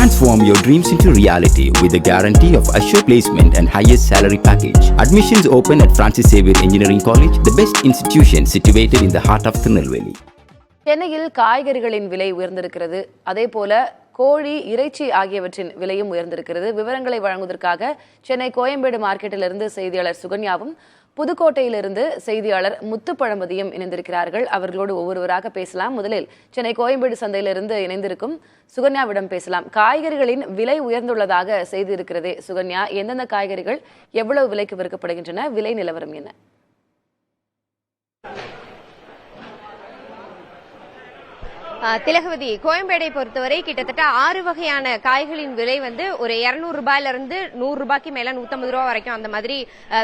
Transform your dreams into reality with the guarantee of assured placement and highest salary package. Admissions open at Francis Xavier Engineering College, the best institution situated in the heart of Tirunelveli. சென்னையில் காய்கறிகளின் விலை உயர்ந்திருக்கிறது. அதேபோல கோழி, இறைச்சி ஆகியவற்றின் விலையும் உயர்ந்திருக்கிறது. விவரங்களை வழங்குவதற்காக சென்னை கோயம்பேடு மார்க்கெட்டிலிருந்து செய்தியாளர் சுகன்யாவும், புதுக்கோட்டையிலிருந்து செய்தியாளர் முத்துப்பழம்பதியும் இணைந்திருக்கிறார்கள். அவர்களோடு ஒவ்வொருவராக பேசலாம். முதலில் சென்னை கோயம்பேடு சந்தையிலிருந்து இணைந்திருக்கும் சுகன்யாவிடம் பேசலாம். காய்கறிகளின் விலை உயர்ந்துள்ளதாக செய்தி இருக்கிறதே சுகன்யா, எந்தெந்த காய்கறிகள் எவ்வளவு விலைக்கு விற்கப்படுகின்றன, விலை நிலவரம் என்ன? திலகவதி, கோயம்பேடை பொறுத்தவரை கிட்டத்தட்ட 6 வகையான காய்களின் விலை ஒரு 200 ரூபாயில இருந்து 100 ரூபாய்க்கு மேல 150 ரூபாய் வரைக்கும் அந்த மாதிரி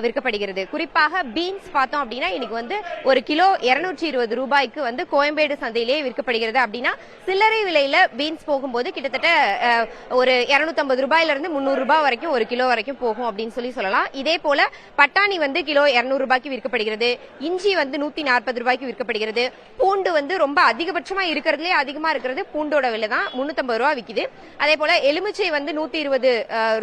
விற்கப்படுகிறது. குறிப்பாக பீன்ஸ் பார்த்தோம் அப்படின்னா இன்னைக்கு ஒரு கிலோ 220 ரூபாய்க்கு கோயம்பேடு சந்தையிலேயே விற்கப்படுகிறது. அப்படின்னா சில்லறை விலையில பீன்ஸ் போகும்போது கிட்டத்தட்ட ஒரு 250 ரூபாயில இருந்து 300 ரூபாய் வரைக்கும் ஒரு கிலோ வரைக்கும் போகும் அப்படின்னு சொல்லலாம். இதே போல பட்டாணி கிலோ 200 ரூபாய்க்கு விற்கப்படுகிறது. இஞ்சி 140 ரூபாய்க்கு விற்கப்படுகிறது. பூண்டு ரொம்ப அதிகபட்சமா இருக்கிறது அதிகமா இருக்கிறது பூண்டோட விலை தான் 350 ரூபாய் விக்குது. அதே போல எலுமிச்சை 120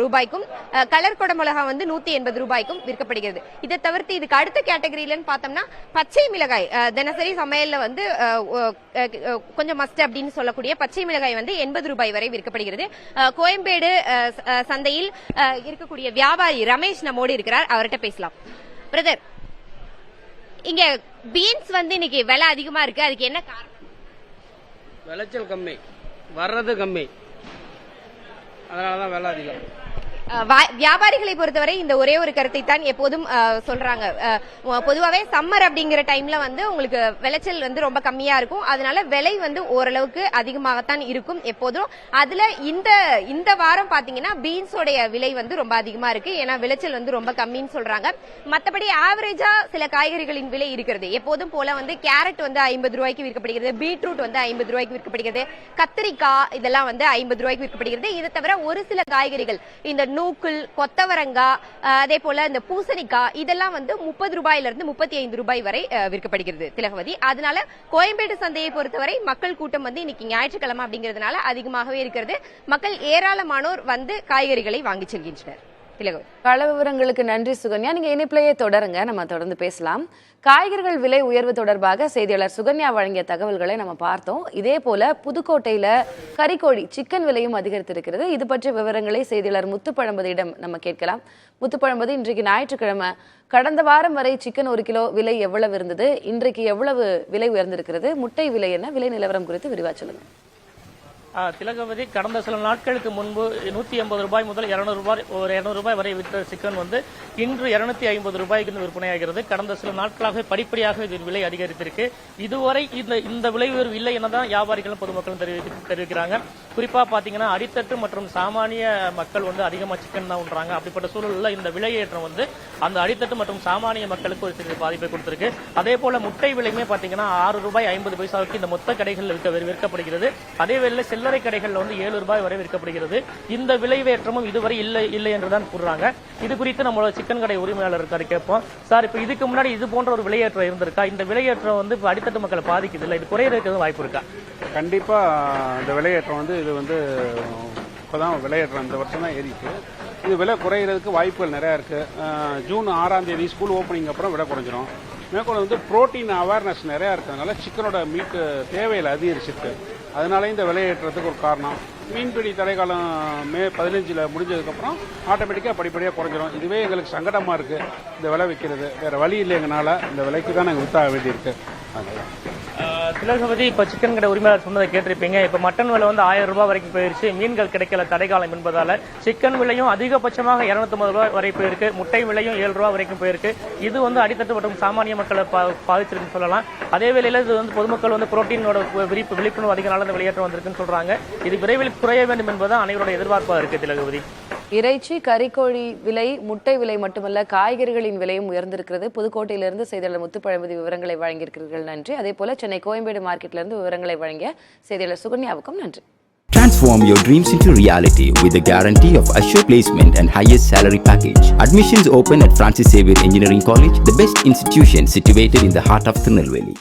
ரூபாய்க்கும், கலர் கொடை மிளகாய் 180 ரூபாய்க்கும் விற்கப்படுகிறது. இதை தவிர்த்து இதுக்கு அடுத்த கேட்டகரியிலன்னு பார்த்தோம்னா பச்சை மிளகாய், தினசரி சமையல்ல கொஞ்சம் மஸ்ட் அப்படின்னு சொல்லக்கூடிய பச்சை மிளகாய் 80 ரூபாய் வரை விற்கப்படுகிறது. கோயம்பேடு சந்தையில் இருக்கக்கூடிய வியாபாரி ரமேஷ் நம்மோடு இருக்கிறார், அவர்கிட்ட பேசலாம். பிரதர், இங்க பீன்ஸ் இன்னைக்கு விலை அதிகமா இருக்கு, அதுக்கு என்ன காரணம்? விளைச்சல் கம்மி, வர்றது கம்மி, அதனாலதான் விலை அதிகம். வியாபாரிகளை பொறுத்தவரை இந்த ஒரே ஒரு கருத்தை தான் எப்போதும் சொல்றாங்க. பொதுவாவே சம்மர் அப்படிங்கிற டைம்ல உங்களுக்கு விளைச்சல் ரொம்ப கம்மியா இருக்கும். அதனால விலை ஓரளவுக்கு அதிகமாகத்தான் இருக்கும் எப்போதும். அதுல இந்த வாரம் பாத்தீங்கன்னா பீன்ஸோடைய விலை ரொம்ப அதிகமா இருக்கு. ஏன்னா விளைச்சல் ரொம்ப கம்மின்னு சொல்றாங்க. மத்தபடி ஆவரேஜா சில காய்கறிகளின் விலை இருக்கிறது. எப்போதும் போல கேரட் 50 ரூபாய்க்கு விற்கப்படுகிறது, பீட்ரூட் 50 ரூபாய்க்கு விற்கப்படுகிறது, கத்திரிக்காய் இதெல்லாம் 50 ரூபாய்க்கு விற்கப்படுகிறது. இதை தவிர ஒரு சில காய்கறிகள், இந்த நூக்குள், கொத்தவரங்காய், அதே போல இந்த பூசணிக்காய் இதெல்லாம் 30 ரூபாயில இருந்து 35 ரூபாய் வரை விற்கப்படுகிறது திலகவதி. அதனால கோயம்பேடு சந்தையை பொறுத்தவரை மக்கள் கூட்டம் இன்னைக்கு ஞாயிற்றுக்கிழமை அப்படிங்கிறதுனால அதிகமாகவே இருக்கிறது. மக்கள் ஏராளமானோர் காய்கறிகளை வாங்கி செல்கின்றனர். கள விவரங்களுக்கு நன்றி சுகன்யா. நீங்க இணைப்பிலேயே தொடருங்க, நம்ம தொடர்ந்து பேசலாம். காய்கறிகள் விலை உயர்வு தொடர்பாக செய்தியாளர் சுகன்யா வழங்கிய தகவல்களை நம்ம பார்த்தோம். இதே போல புதுக்கோட்டையில கறிக்கோழி, சிக்கன் விலையும் அதிகரித்திருக்கிறது. இது பற்றிய விவரங்களை செய்தியாளர் முத்துப்பழம்பதியிடம் நம்ம கேட்கலாம். முத்துப்பழம்பதி, இன்றைக்கு ஞாயிற்றுக்கிழமை, கடந்த வாரம் வரை சிக்கன் 1 கிலோ விலை எவ்வளவு இருந்தது, இன்றைக்கு எவ்வளவு விலை உயர்ந்திருக்கிறது, முட்டை விலை என்ன, விலை நிலவரம் குறித்து விரிவா சொல்லுங்க. திலகவதி, கடந்த சில நாட்களுக்கு முன்பு 180 ரூபாய் முதல் 200 ரூபாய் வரை விற்ற சிக்கன் இன்று 250 ரூபாய்க்கு விற்பனையாகிறது. கடந்த சில நாட்களாக படிப்படியாக இது விலை அதிகரித்திருக்கு. இதுவரை இந்த விலை உயர்வு இல்லை என்னதான் வியாபாரிகளும் பொதுமக்களும் தெரிவிக்கிறாங்க. குறிப்பா பாத்தீங்கன்னா அடித்தட்டு மற்றும் சாமானிய மக்கள் அதிகமா சிக்கன் தான் உண்றாங்க. அப்படிப்பட்ட சூழலில் இந்த விலையேற்றம் அந்த அடித்தட்டு மற்றும் சாமானிய மக்களுக்கு ஒரு சிறிய பாதிப்பை கொடுத்திருக்கு. அதே போல முட்டை விலையுமே பாத்தீங்கன்னா 6 ரூபாய் 50 பைசாவுக்கு இந்த மொத்த கடைகளில் விற்கப்படுகிறது. அதே வேளையில் சில்லறை கடைகள் 7 ரூபாய் வரை விற்கப்படுகிறது. இந்த விலையேற்றமும் இதுவரை இல்லை என்றுதான் கூறுறாங்க. இது குறித்து நம்மளோட சிக்கன் கடை உரிமையாளர் கேட்போம். சார், இப்ப இதுக்கு முன்னாடி இது போன்ற ஒரு விலையேற்றம் இருந்திருக்கா? இந்த விலையேற்றம் இப்ப அடித்தட்டு மக்களை பாதிக்குது இல்ல, இது குறையறதுக்கு வாய்ப்பு இருக்கா? கண்டிப்பா இந்த விலையேற்றம் இது இப்பதான் விலையேற்றம் இந்த வருஷம் தான் ஏறிச்சு. இது விலை குறையிறதுக்கு வாய்ப்புகள் நிறைய இருக்கு. ஜூன் 6ஆம் தேதி ஸ்கூல் ஓப்பனிங் அப்புறம் விலை குறைஞ்சிரும். மேற்கொண்டு புரோட்டீன் அவேர்னஸ் நிறையா இருக்கிறதுனால சிக்கனோட மீட்டு தேவையில் அதிகரிச்சிருக்கு. அதனால இந்த விலையேற்றத்துக்கு ஒரு காரணம். மீன்பிடி தடைக்காலம் மே 15 முடிஞ்சதுக்கப்புறம் ஆட்டோமேட்டிக்காக படிப்படியாக குறைஞ்சிரும். இதுவே எங்களுக்கு சங்கடமாக இருக்குது இந்த விலை விற்கிறது. வேறு வழி இல்லை, எங்களால் இந்த விலைக்கு தான் நாங்கள் விற்றாக வேண்டியிருக்கு. திலகவதி, இப்ப சிக்கன் கடை உரிமையாளர் சொன்னதை கேட்டிருப்பீங்க. இப்ப மட்டன் விலை 1000 ரூபாய் வரைக்கும் போயிருச்சு. மீன்கள் கிடைக்கல தடைக்காலம் என்பதால சிக்கன் விலையும் அதிகபட்சமாக 250 ரூபாய் வரை போயிருக்கு. முட்டை விலையும் 7 ரூபாய் வரைக்கும் போயிருக்கு. இது அடித்தட்டு மற்றும் சாமானிய மக்களை பாதிச்சிருக்குன்னு சொல்லலாம். அதே வேளையில இது பொதுமக்கள் புரோட்டீனோட விழிப்புணர்வு அதிக நாள் வெளியேற்றம் வந்திருக்குன்னு சொல்றாங்க. இது விரைவில் குறைய வேண்டும் என்பது அனைவரோட எதிர்பார்ப்பாக இருக்கு திலகவதி. இறைச்சி, கறிக்கோழி விலை, முட்டை விலை மட்டுமல்ல, காய்கறிகளின் விலையும் உயர்ந்திருக்கிறது. புதுக்கோட்டையிலிருந்து செய்தியாளர் முத்துப்பழம்பதி விவரங்களை வழங்கியிருக்கிறீர்கள், நன்றி. அதே போல சென்னை கோயம்பேடு மார்க்கெட்டிலிருந்து விவரங்களை வழங்கிய செய்தியாளர் சுகன்யாவுக்கும் நன்றி. Transform your dreams into reality with the guarantee of assured placement and highest salary package. Admissions open at Francis Xavier Engineering College, the best institution situated in the heart of Tirunelveli.